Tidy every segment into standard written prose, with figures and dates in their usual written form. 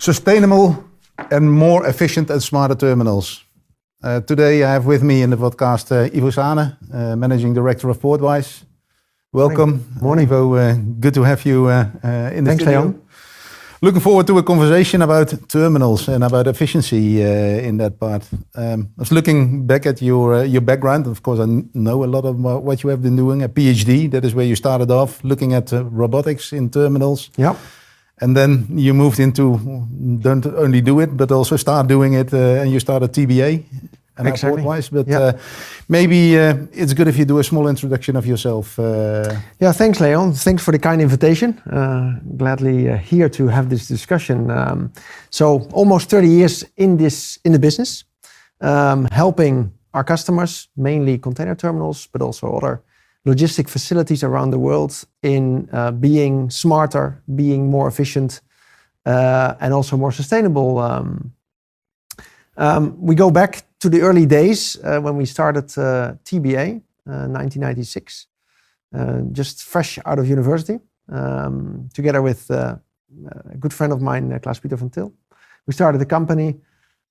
Sustainable and more efficient and smarter terminals. Today I have with me in the podcast Yvo Saanen, Managing Director of Portwise. Welcome. Morning. Yvo, good to have you in the Thanks, studio. Leon. Looking forward to a conversation about terminals and about efficiency in that part. I was looking back at your background. Of course, I know a lot of what you have been doing. A PhD, that is where you started off, looking at robotics in terminals. Yeah. And then you moved into, don't only do it, but also start doing it, and you started TBA and Exactly. Portwise. But Yeah. maybe it's good if you do a small introduction of yourself. Yeah, thanks, Leon. Thanks for the kind invitation. Gladly here to have this discussion. So almost 30 years in the business, helping our customers, mainly container terminals, but also other logistic facilities around the world in being smarter, being more efficient, and also more sustainable. We go back to the early days when we started TBA, 1996, just fresh out of university, together with a good friend of mine, Klaus-Peter van Til. We started a company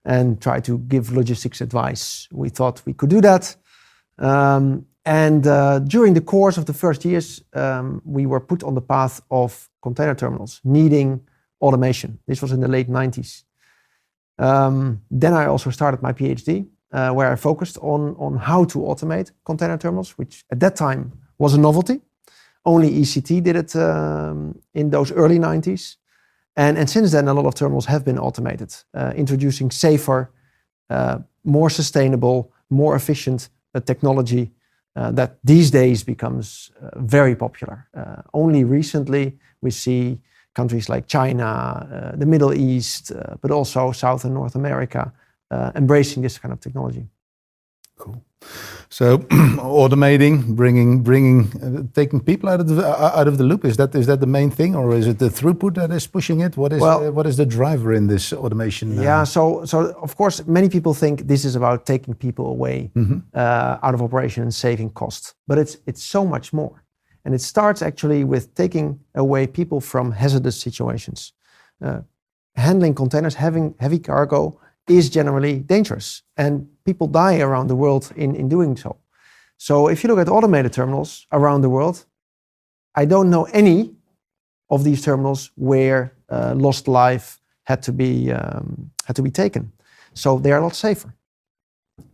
and tried to give logistics advice. We thought we could do that. And during the course of the first years, we were put on the path of container terminals needing automation. This was in the late 90s. Then I also started my PhD, where I focused on how to automate container terminals, which at that time was a novelty. Only ECT did it in those early 90s. And since then, a lot of terminals have been automated, introducing safer, more sustainable, more efficient technology that these days becomes very popular. Only recently we see countries like China, the Middle East, but also South and North America embracing this kind of technology. Cool. So automating, bringing, taking people out of the loop. Is that the main thing, or is it the throughput that is pushing it? What is the driver in this automation? Yeah. So of course many people think this is about taking people away out of operation and saving costs, but it's so much more. And it starts actually with taking away people from hazardous situations. Handling containers, having heavy cargo is generally dangerous, and people die around the world in doing so. So if you look at automated terminals around the world, I don't know any of these terminals where lost life had to be taken. So they are a lot safer.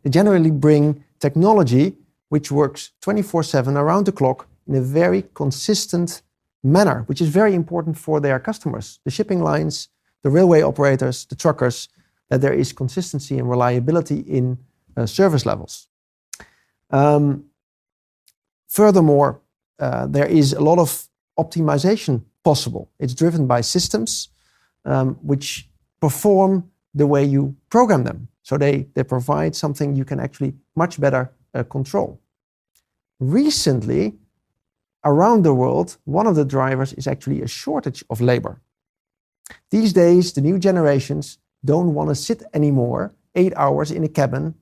They generally bring technology which works 24/7 around the clock in a very consistent manner, which is very important for their customers, the shipping lines, the railway operators, the truckers, that there is consistency and reliability in service levels. Furthermore, there is a lot of optimization possible. It's driven by systems which perform the way you program them. So they provide something you can actually much better control. Recently, around the world, one of the drivers is actually a shortage of labor. These days, the new generations don't want to sit anymore 8 hours in a cabin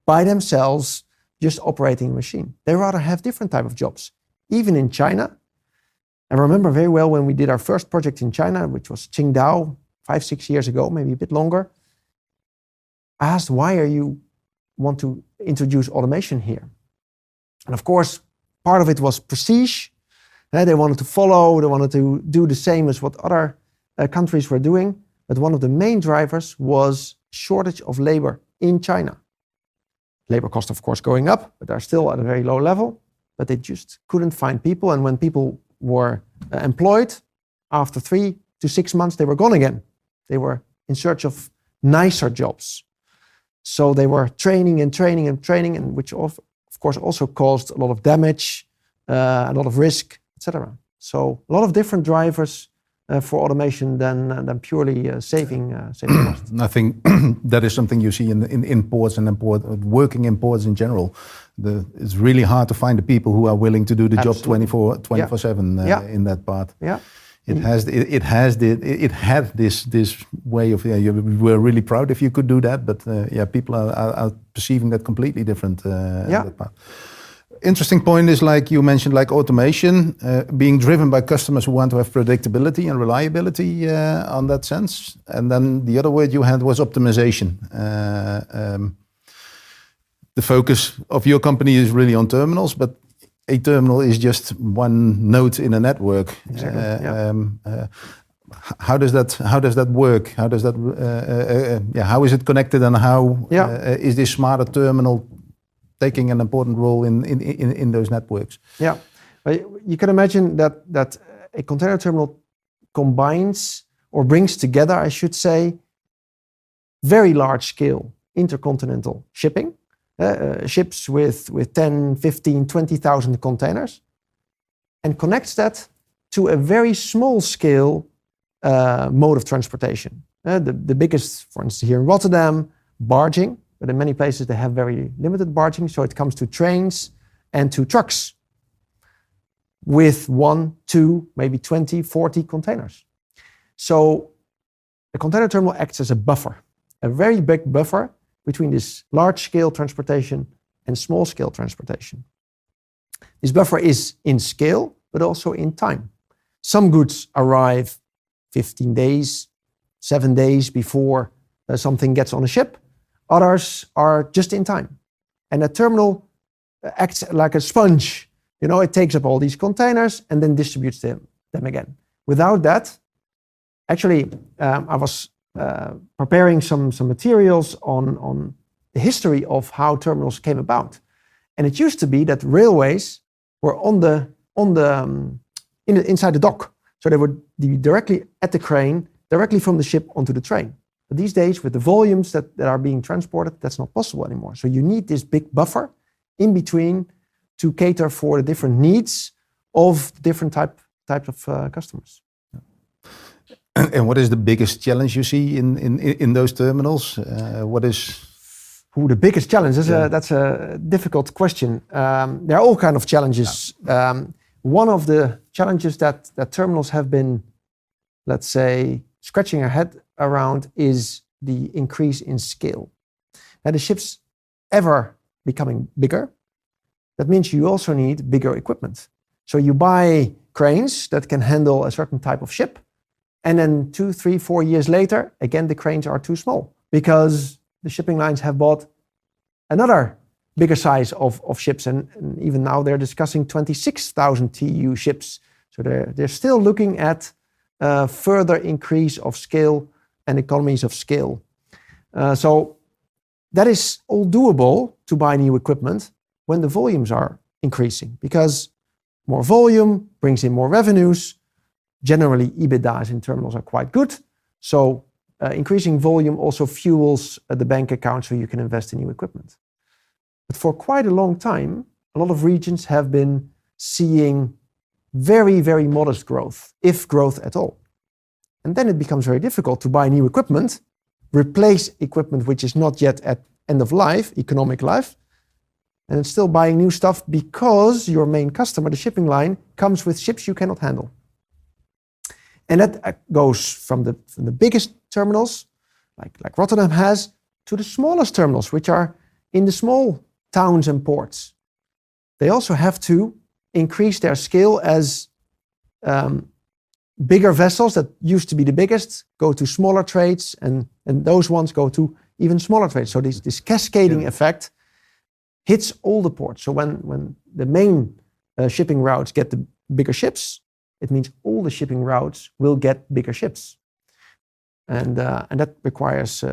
by themselves just operating a machine. They rather have different type of jobs. Even in China, I remember very well when we did our first project in China, which was Qingdao 5-6 years ago, maybe a bit longer. I asked, why are you want to introduce automation here? And of course, part of it was prestige. They wanted to follow, they wanted to do the same as what other countries were doing. But one of the main drivers was shortage of labor in China. Labor costs, of course, going up, but they're still at a very low level. But they just couldn't find people. And when people were employed, after 3 to 6 months, they were gone again. They were in search of nicer jobs. So they were training, and which of course also caused a lot of damage, a lot of risk, etc. So a lot of different drivers for automation than purely saving costs. I think that is something you see in ports and working in ports in general. It's really hard to find the people who are willing to do the job 24/7 in that part. Yeah. It had this way of you were really proud if you could do that, but people are perceiving that completely different. That part. interesting point is, like you mentioned, like automation being driven by customers who want to have predictability and reliability on that sense. And then the other word you had was optimization. The focus of your company is really on terminals, but a terminal is just one node in a network. Exactly. How does that work? How does that how is it connected, and how is this smarter terminal taking an important role in those networks? Yeah, you can imagine that a container terminal combines or brings together, I should say, very large scale intercontinental shipping, ships with 10, 15, 20,000 containers, and connects that to a very small scale mode of transportation. The biggest, for instance, here in Rotterdam, barging, but in many places they have very limited barging, so it comes to trains and to trucks with 1, 2, maybe 20, 40 containers. So the container terminal acts as a buffer, a very big buffer between this large-scale transportation and small-scale transportation. This buffer is in scale, but also in time. Some goods arrive 15 days, 7 days before something gets on a ship. Others are just in time. And a terminal acts like a sponge. You know, it takes up all these containers and then distributes them again. Without that, actually, I was preparing some materials on the history of how terminals came about. And it used to be that railways were inside the dock. So they would be directly at the crane, directly from the ship onto the train. But these days, with the volumes that are being transported, that's not possible anymore. So you need this big buffer in between to cater for the different needs of different types of customers. And what is the biggest challenge you see in those terminals? What is the biggest challenge? That's a difficult question. There are all kinds of challenges. One of the challenges that terminals have been, let's say, scratching their head around is the increase in scale. Now, the ships ever becoming bigger, that means you also need bigger equipment. So you buy cranes that can handle a certain type of ship, and then 2, 3, 4 years later, again, the cranes are too small because the shipping lines have bought another bigger size of ships, and even now they're discussing 26,000 TEU ships. So they're still looking at further increase of scale and economies of scale. So that is all doable to buy new equipment when the volumes are increasing, because more volume brings in more revenues. Generally, EBITDAs in terminals are quite good. So increasing volume also fuels the bank account so you can invest in new equipment. But for quite a long time, a lot of regions have been seeing very, very modest growth, if growth at all. And then it becomes very difficult to buy new equipment, replace equipment which is not yet at end of life, economic life, and it's still buying new stuff because your main customer, the shipping line, comes with ships you cannot handle. And that goes from the biggest terminals, like Rotterdam has, to the smallest terminals, which are in the small towns and ports. They also have to increase their scale as bigger vessels that used to be the biggest go to smaller trades, and those ones go to even smaller trades. So this cascading effect hits all the ports. So when the main shipping routes get the bigger ships, it means all the shipping routes will get bigger ships. And that requires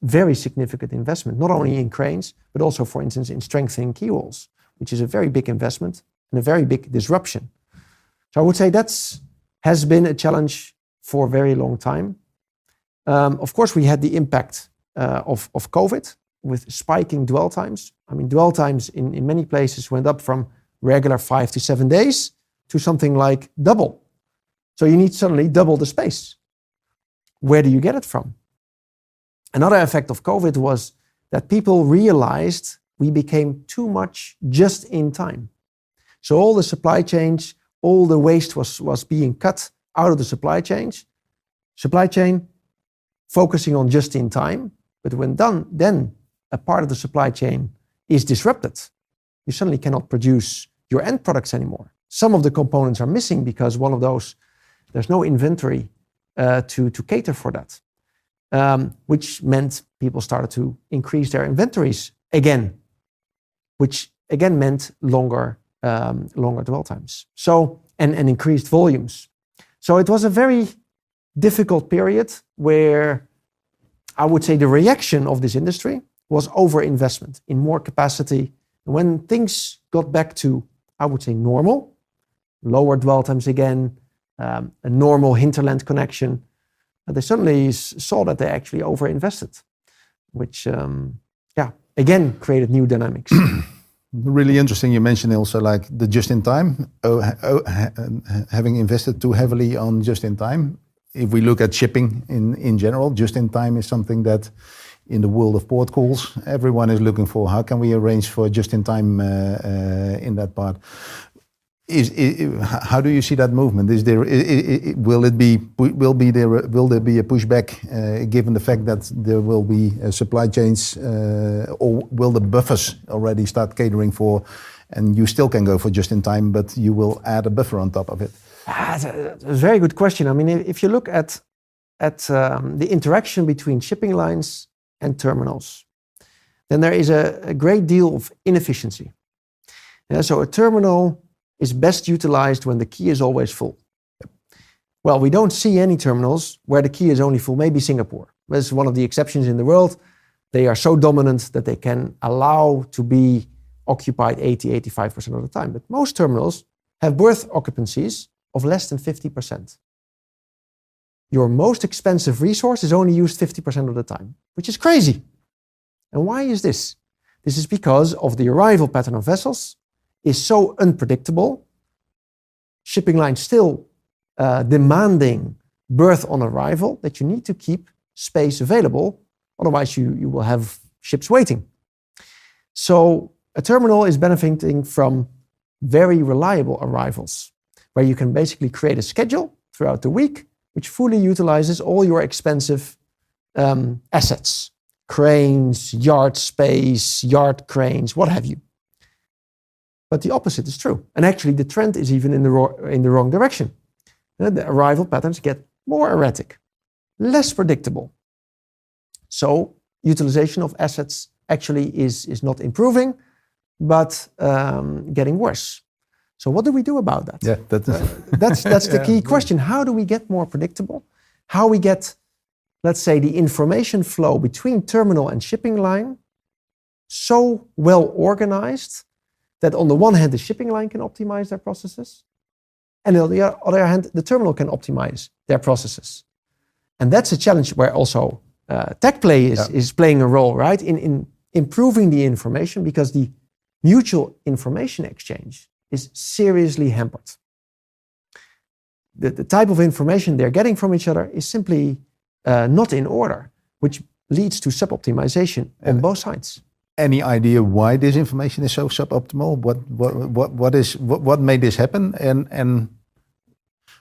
very significant investment, not only in cranes, but also, for instance, in strengthening key walls, which is a very big investment and a very big disruption. So I would say has been a challenge for a very long time. Of course, we had the impact of COVID with spiking dwell times. I mean, dwell times in many places went up from regular 5 to 7 days to something like double. So you need suddenly double the space. Where do you get it from? Another effect of COVID was that people realized we became too much just in time. So all the supply chains, all the waste was being cut out of the supply chain, focusing on just in time. But when done, then a part of the supply chain is disrupted. you suddenly cannot produce your end products anymore. Some of the components are missing because one of those, there's no inventory to cater for that, which meant people started to increase their inventories again, which again meant longer dwell times. So, and increased volumes. So it was a very difficult period where I would say the reaction of this industry was overinvestment in more capacity. When things got back to, I would say, normal, lower dwell times again, a normal hinterland connection, they suddenly saw that they actually overinvested, which, again, created new dynamics. Really interesting. You mentioned also like the just-in-time, having invested too heavily on just-in-time. If we look at shipping in general, just-in-time is something that in the world of port calls, everyone is looking for. How can we arrange for just-in-time in that part? How do you see that movement? Will there be a pushback given the fact that there will be supply chains, or will the buffers already start catering for, and you still can go for just-in-time, but you will add a buffer on top of it? That's a very good question. I mean, if you look at the interaction between shipping lines and terminals, then there is a great deal of inefficiency. So a terminal is best utilized when the quay is always full. Well, we don't see any terminals where the quay is only full, maybe Singapore. That's one of the exceptions in the world. They are so dominant that they can allow to be occupied 80-85% of the time. But most terminals have berth occupancies of less than 50%. Your most expensive resource is only used 50% of the time, which is crazy. And why is this? This is because of the arrival pattern of vessels is so unpredictable. Shipping lines still demanding berth on arrival that you need to keep space available. Otherwise, you will have ships waiting. So a terminal is benefiting from very reliable arrivals, where you can basically create a schedule throughout the week, which fully utilizes all your expensive assets, cranes, yard space, yard cranes, what have you. But the opposite is true. And actually the trend is even in the wrong direction. The arrival patterns get more erratic, less predictable. So utilization of assets actually is not improving, but getting worse. So what do we do about that? Yeah, that's the key question. How do we get more predictable? How we get, let's say, the information flow between terminal and shipping line so well organized that on the one hand, the shipping line can optimize their processes, and on the other hand, the terminal can optimize their processes. And that's a challenge where also tech play is playing a role, right? In improving the information, because the mutual information exchange is seriously hampered. The type of information they're getting from each other is simply not in order, which leads to sub-optimization on both sides. Any idea why this information is so suboptimal? What made this happen, and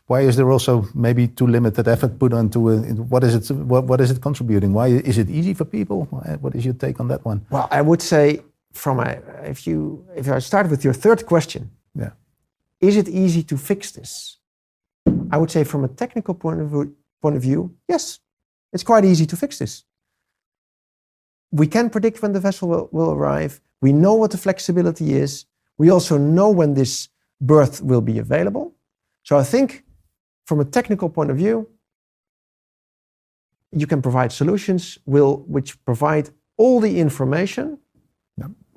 why is there also maybe too limited effort put onto it? What is it contributing? Why is it easy for people? What is your take on that one? Well, I would say if I start with your third question, is it easy to fix this? I would say from a technical point of view, yes, it's quite easy to fix this. We can predict when the vessel will arrive. We know what the flexibility is. We also know when this berth will be available. So I think from a technical point of view, you can provide solutions which provide all the information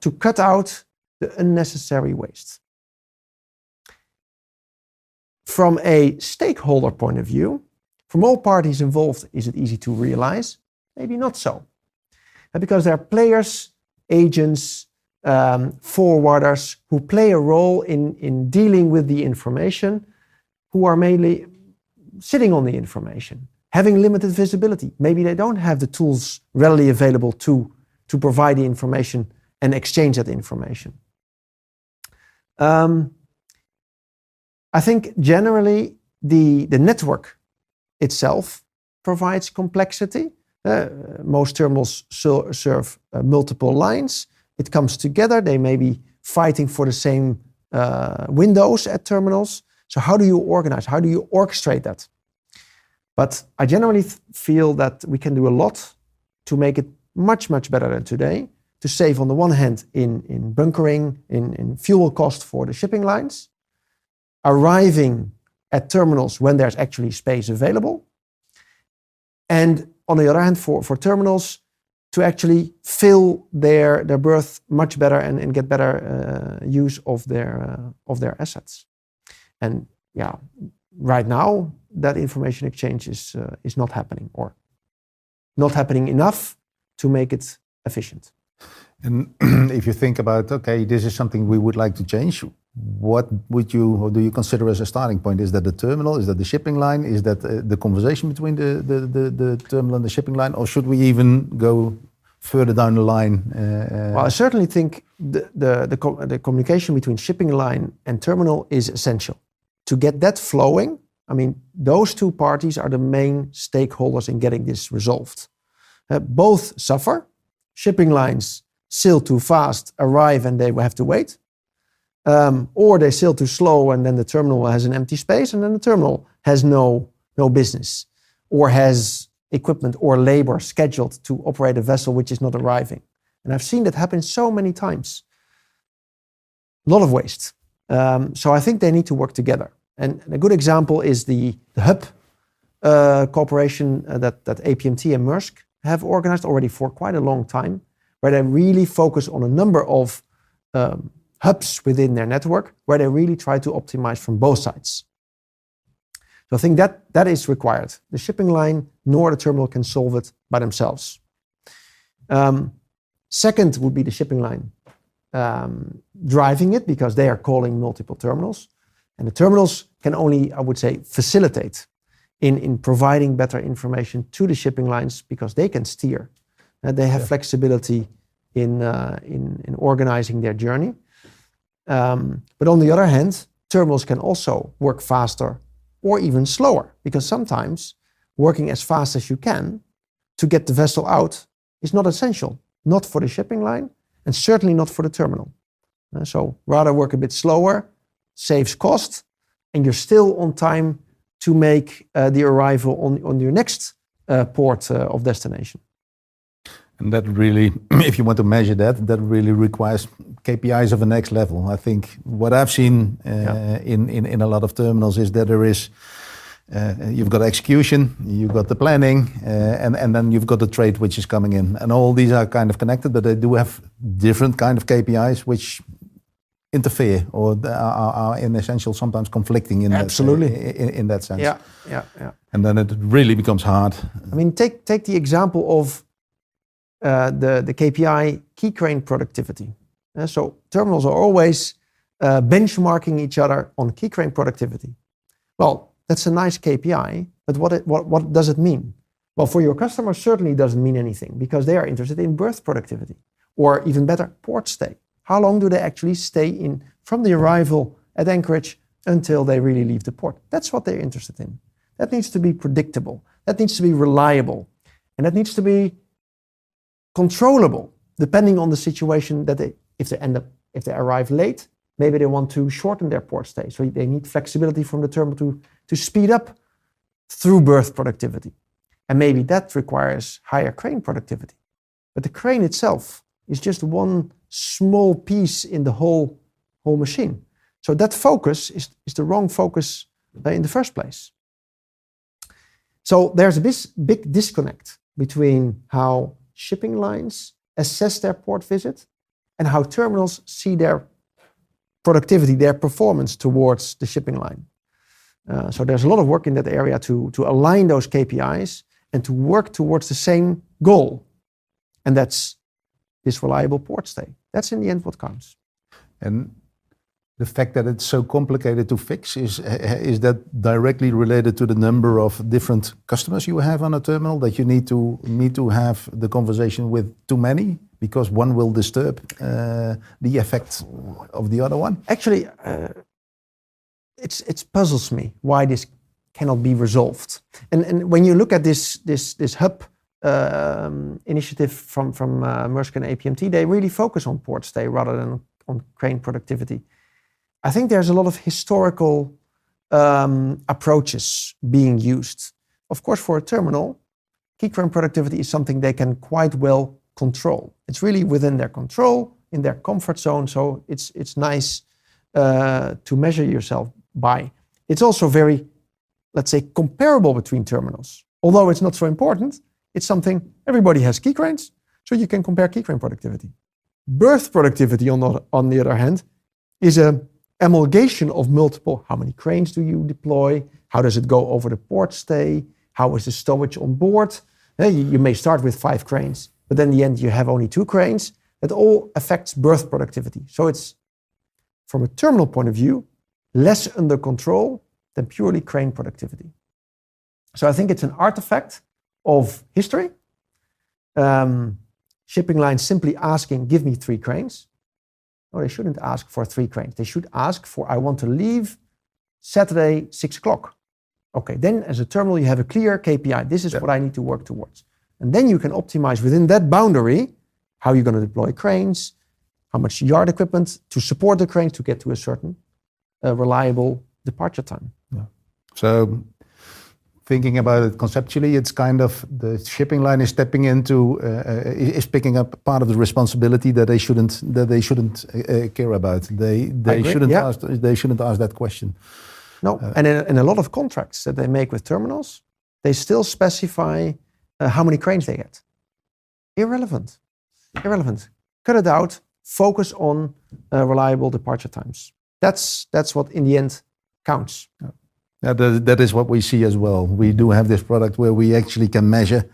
to cut out the unnecessary waste. From a stakeholder point of view, from all parties involved, is it easy to realize? Maybe not so. Because there are players, agents, forwarders who play a role in dealing with the information, who are mainly sitting on the information, having limited visibility. Maybe they don't have the tools readily available to provide the information and exchange that information. I think generally the network itself provides complexity. Most terminals serve multiple lines. It comes together. They maybe fighting for the same windows at terminals. So how do you organize? How do you orchestrate that? But I generally feel that we can do a lot to make it much, much better than today, to save on the one hand in bunkering, in fuel cost for the shipping lines, arriving at terminals when there's actually space available, and on the other hand for terminals to actually fill their berth much better and get better use of their assets. And yeah, right now that information exchange is not happening, or not happening enough to make it efficient. And if you think about, okay, this is something we would like to change, what would you, or do you consider as a starting point? Is that the terminal? Is that the shipping line? Is that the conversation between the terminal and the shipping line? Or should we even go further down the line? Well, I certainly think the communication between shipping line and terminal is essential. To get that flowing, I mean, those two parties are the main stakeholders in getting this resolved. Both suffer. Shipping lines sail too fast, arrive, and they have to wait. Or they sail too slow, and then the terminal has an empty space, and then the terminal has no business, or has equipment or labor scheduled to operate a vessel which is not arriving. And I've seen that happen so many times. A lot of waste. So I think they need to work together. And a good example is the hub cooperation that APMT and Maersk have organized already for quite a long time, where they really focus on a number of hubs within their network, where they really try to optimize from both sides. So I think that is required. The shipping line nor the terminal can solve it by themselves. Second would be the shipping line driving it, because they are calling multiple terminals. And the terminals can only, I would say, facilitate in providing better information to the shipping lines, because they can steer. They have flexibility in organizing their journey. But on the other hand, terminals can also work faster or even slower, because sometimes working as fast as you can to get the vessel out is not essential, not for the shipping line, and certainly not for the terminal. So rather work a bit slower, saves cost, and you're still on time to make the arrival on your next port of destination. And that really, if you want to measure that really requires KPIs of the next level. I think what I've seen in a lot of terminals is that there is, you've got execution, you've got the planning, and then you've got the trade which is coming in. And all these are kind of connected, but they do have different kind of KPIs which interfere or are in essential sometimes conflicting in Absolutely. In that sense. Yeah. And then it really becomes hard. I mean, take the example of the KPI key crane productivity. So terminals are always benchmarking each other on key crane productivity. Well, that's a nice KPI, but what does it mean? Well, for your customers, certainly it doesn't mean anything, because they are interested in berth productivity, or even better, port stay. How long do they actually stay in from the arrival at anchorage until they really leave the port? That's what they're interested in. That needs to be predictable. That needs to be reliable. And that needs to be controllable, depending on the situation that if they arrive late, maybe they want to shorten their port stay. So they need flexibility from the terminal to speed up through berth productivity. And maybe that requires higher crane productivity. But the crane itself is just one small piece in the whole machine. So that focus is the wrong focus in the first place. So there's a big disconnect between how shipping lines assess their port visit and how terminals see their productivity, their performance towards the shipping line. So there's a lot of work in that area to align those KPIs and to work towards the same goal. And that's this reliable port stay. That's in the end what counts. And the fact that it's so complicated to fix, is that directly related to the number of different customers you have on a terminal, that you need to have the conversation with too many because one will disturb the effect of the other one? Actually, it puzzles me why this cannot be resolved. And when you look at this hub initiative from Maersk and APMT, they really focus on port stay rather than on crane productivity. I think there's a lot of historical approaches being used. Of course, for a terminal, key crane productivity is something they can quite well control. It's really within their control, in their comfort zone, so it's nice to measure yourself by. It's also very, let's say, comparable between terminals. Although it's not so important, it's something everybody has key cranes, so you can compare key crane productivity. Berth productivity, on the other hand, is an amalgamation of multiple. How many cranes do you deploy? How does it go over the port stay? How is the stowage on board? You may start with 5 cranes, but then in the end you have only 2 cranes. That all affects berth productivity. So it's, from a terminal point of view, less under control than purely crane productivity. So I think it's an artifact of history. Shipping lines simply asking, give me 3 cranes. No, they shouldn't ask for 3 cranes. They should ask for, I want to leave Saturday, 6 o'clock. Okay, then as a terminal, you have a clear KPI. This is what I need to work towards. And then you can optimize within that boundary how you're going to deploy cranes, how much yard equipment to support the cranes to get to a certain reliable departure time. Yeah. So thinking about it conceptually, it's kind of the shipping line is stepping into, is picking up part of the responsibility that they shouldn't care about. They shouldn't ask that question. No, and in a lot of contracts that they make with terminals, they still specify how many cranes they get. Irrelevant. Cut it out. Focus on reliable departure times. That's what in the end counts. Yeah, that is what we see as well. We do have this product where we actually can measure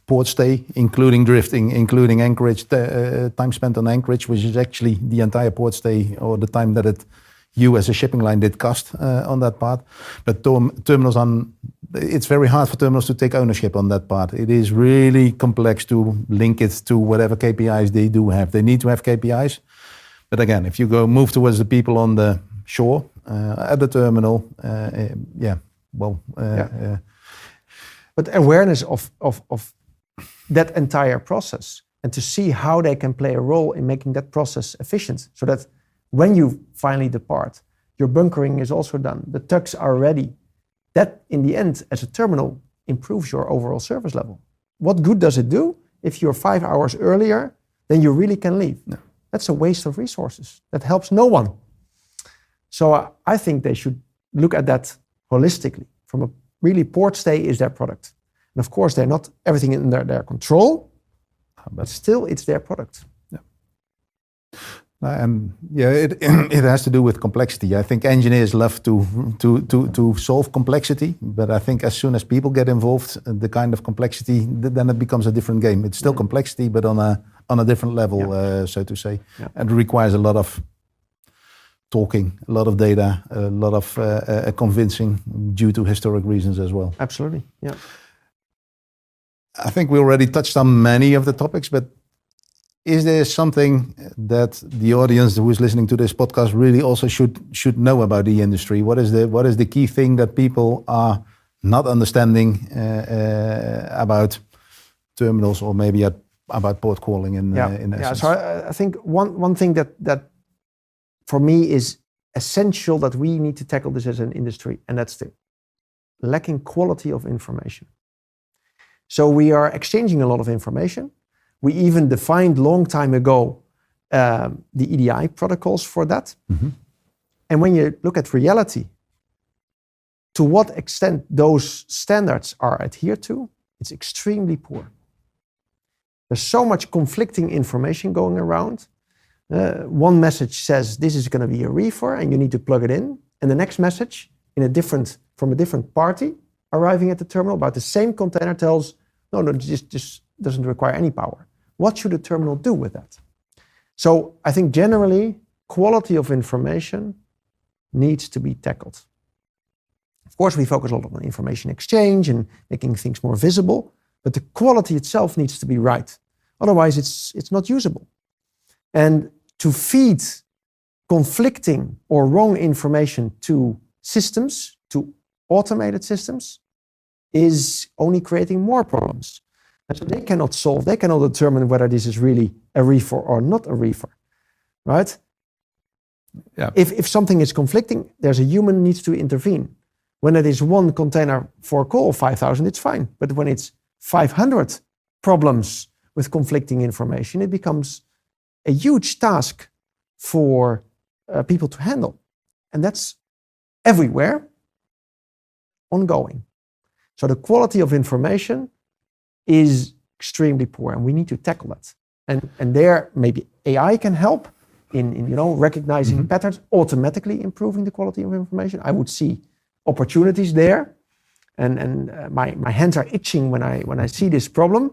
port stay, including drifting, including anchorage, time spent on anchorage, which is actually the entire port stay or the time that you as a shipping line did cost on that part. But terminals, it's very hard for terminals to take ownership on that part. It is really complex to link it to whatever KPIs they do have. They need to have KPIs. But again, if you move towards the people on the shore, at the terminal, But awareness of that entire process and to see how they can play a role in making that process efficient, so that when you finally depart, your bunkering is also done, the tugs are ready. That, in the end, as a terminal, improves your overall service level. What good does it do if you're 5 hours earlier than you really can leave? No. That's a waste of resources. That helps no one. So I think they should look at that holistically. From a really, port stay is their product. And of course, they're not everything in their control, but still it's their product. Yeah. And it has to do with complexity. I think engineers love to solve complexity, but I think as soon as people get involved, the kind of complexity, then it becomes a different game. It's still complexity, but on a different level, so to say. Yeah. And it requires a lot of talking, a lot of data, a lot of convincing due to historic reasons as well. Absolutely, yeah. I think we already touched on many of the topics, but is there something that the audience who is listening to this podcast really also should know about the industry? What is the key thing that people are not understanding about terminals, or maybe about port calling in essence? Yeah, so I think one thing that for me is essential that we need to tackle this as an industry, and that's the lacking quality of information. So we are exchanging a lot of information. We even defined long time ago the EDI protocols for that. Mm-hmm. And when you look at reality, to what extent those standards are adhered to, it's extremely poor. There's so much conflicting information going around. One message says this is going to be a reefer and you need to plug it in. And the next message from a different party arriving at the terminal about the same container tells, no, this doesn't require any power. What should a terminal do with that? So I think generally, quality of information needs to be tackled. Of course, we focus a lot on information exchange and making things more visible, but the quality itself needs to be right. Otherwise, it's not usable. And to feed conflicting or wrong information to systems, to automated systems, is only creating more problems. And so they cannot determine whether this is really a reefer or not a reefer, right? Yeah. If something is conflicting, there's a human needs to intervene. When it is one container for a call of 5,000, it's fine. But when it's 500 problems with conflicting information, it becomes a huge task for people to handle. And that's everywhere, ongoing. So the quality of information is extremely poor, and we need to tackle that. And there, maybe AI can help in recognizing patterns, automatically improving the quality of information. I would see opportunities there, and my hands are itching when I see this problem.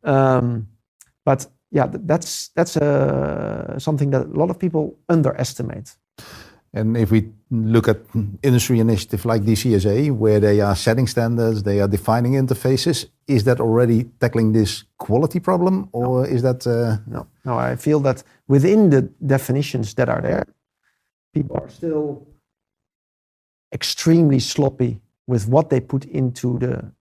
But yeah, that's something that a lot of people underestimate. And if we look at industry initiatives like DCSA, where they are setting standards, they are defining interfaces, is that already tackling this quality problem, or is that... No, I feel that within the definitions that are there, people are still extremely sloppy with what they put into the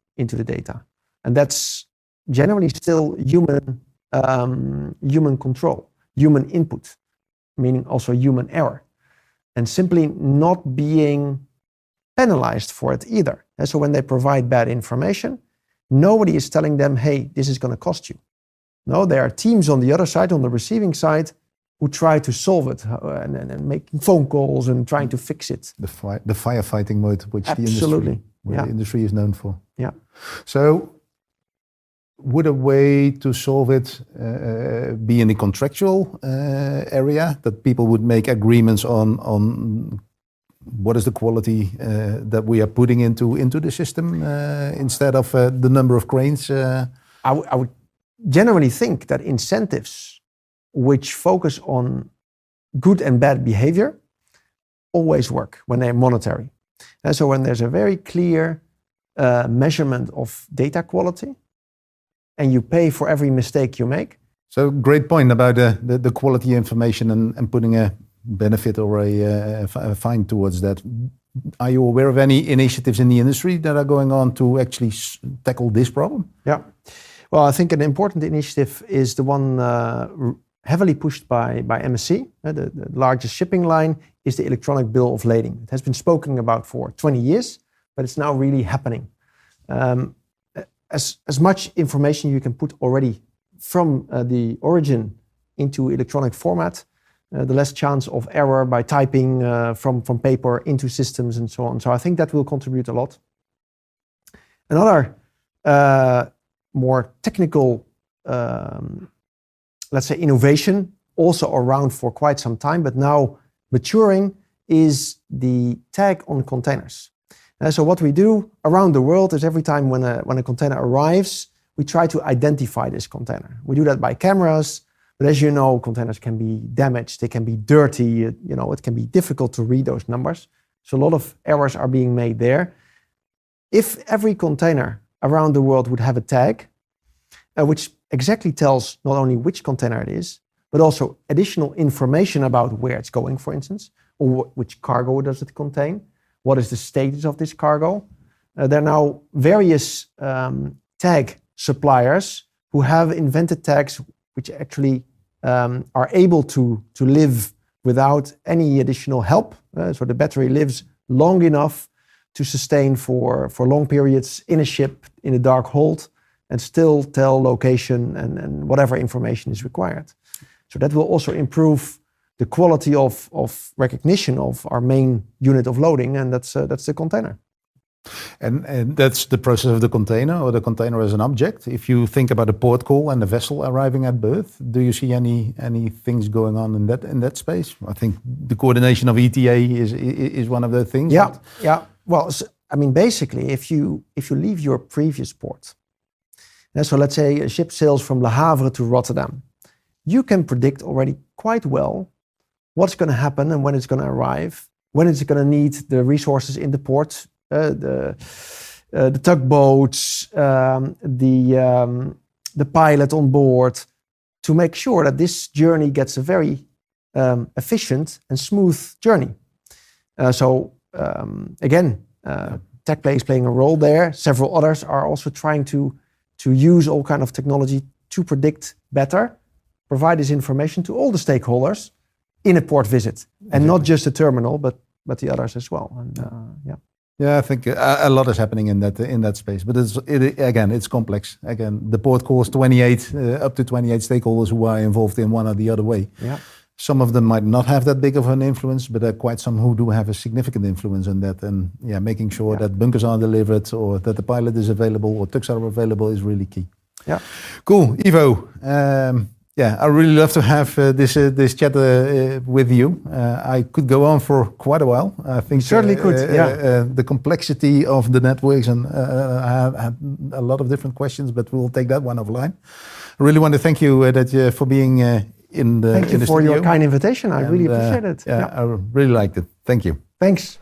data. And that's generally still human control, human input, meaning also human error. And simply not being penalized for it either. And so when they provide bad information, nobody is telling them, hey, this is going to cost you. No, there are teams on the other side, on the receiving side, who try to solve it and making phone calls and trying to fix it. The firefighting mode, which Absolutely. the industry is known for. Yeah. So would a way to solve it be in the contractual area, that people would make agreements on what is the quality that we are putting into the system instead of the number of cranes? I would generally think that incentives which focus on good and bad behavior always work when they're monetary. And so when there's a very clear measurement of data quality, and you pay for every mistake you make. So great point about the quality information and putting a benefit or a fine towards that. Are you aware of any initiatives in the industry that are going on to actually tackle this problem? Yeah. Well, I think an important initiative is the one heavily pushed by MSC. The largest shipping line is the electronic bill of lading. It has been spoken about for 20 years, but it's now really happening. As much information you can put already from the origin into electronic format, the less chance of error by typing from paper into systems and so on. So I think that will contribute a lot. Another more technical, let's say, innovation, also around for quite some time, but now maturing, is the tag on containers. So what we do around the world is every time when a container arrives, we try to identify this container. We do that by cameras, but as you know, containers can be damaged, they can be dirty, it can be difficult to read those numbers. So a lot of errors are being made there. If every container around the world would have a tag, which exactly tells not only which container it is, but also additional information about where it's going, for instance, or which cargo does it contain, what is the status of this cargo. There are now various tag suppliers who have invented tags which actually are able to live without any additional help. So the battery lives long enough to sustain for long periods in a ship, in a dark hold, and still tell location and whatever information is required. So that will also improve the quality of recognition of our main unit of loading, and that's the container. And that's the process of the container, or the container as an object. If you think about a port call and the vessel arriving at berth, do you see any things going on in that space? I think the coordination of ETA is one of the things. Yeah. Well, basically, if you leave your previous port, so let's say a ship sails from Le Havre to Rotterdam, you can predict already quite well what's going to happen and when it's going to arrive, when it's going to need the resources in the port, the tugboats, the pilot on board, to make sure that this journey gets a very efficient and smooth journey. Tech play is playing a role there. Several others are also trying to use all kind of technology to predict better, provide this information to all the stakeholders, in a port visit, and not just the terminal, but the others as well. And Yeah, I think a lot is happening in that space, but it's complex. Again, the port calls 28 up to 28 stakeholders who are involved in one or the other way. Yeah. Some of them might not have that big of an influence, but there are quite some who do have a significant influence on that. And making sure that bunkers are delivered, or that the pilot is available, or tugs are available, is really key. Yeah. Cool, Yvo. I really love to have this chat with you. I could go on for quite a while. I think certainly could. The complexity of the networks, and I had a lot of different questions, but we'll take that one offline. I really want to thank you for being in the. Thank you for your kind invitation. I really appreciate it. I really liked it. Thank you. Thanks.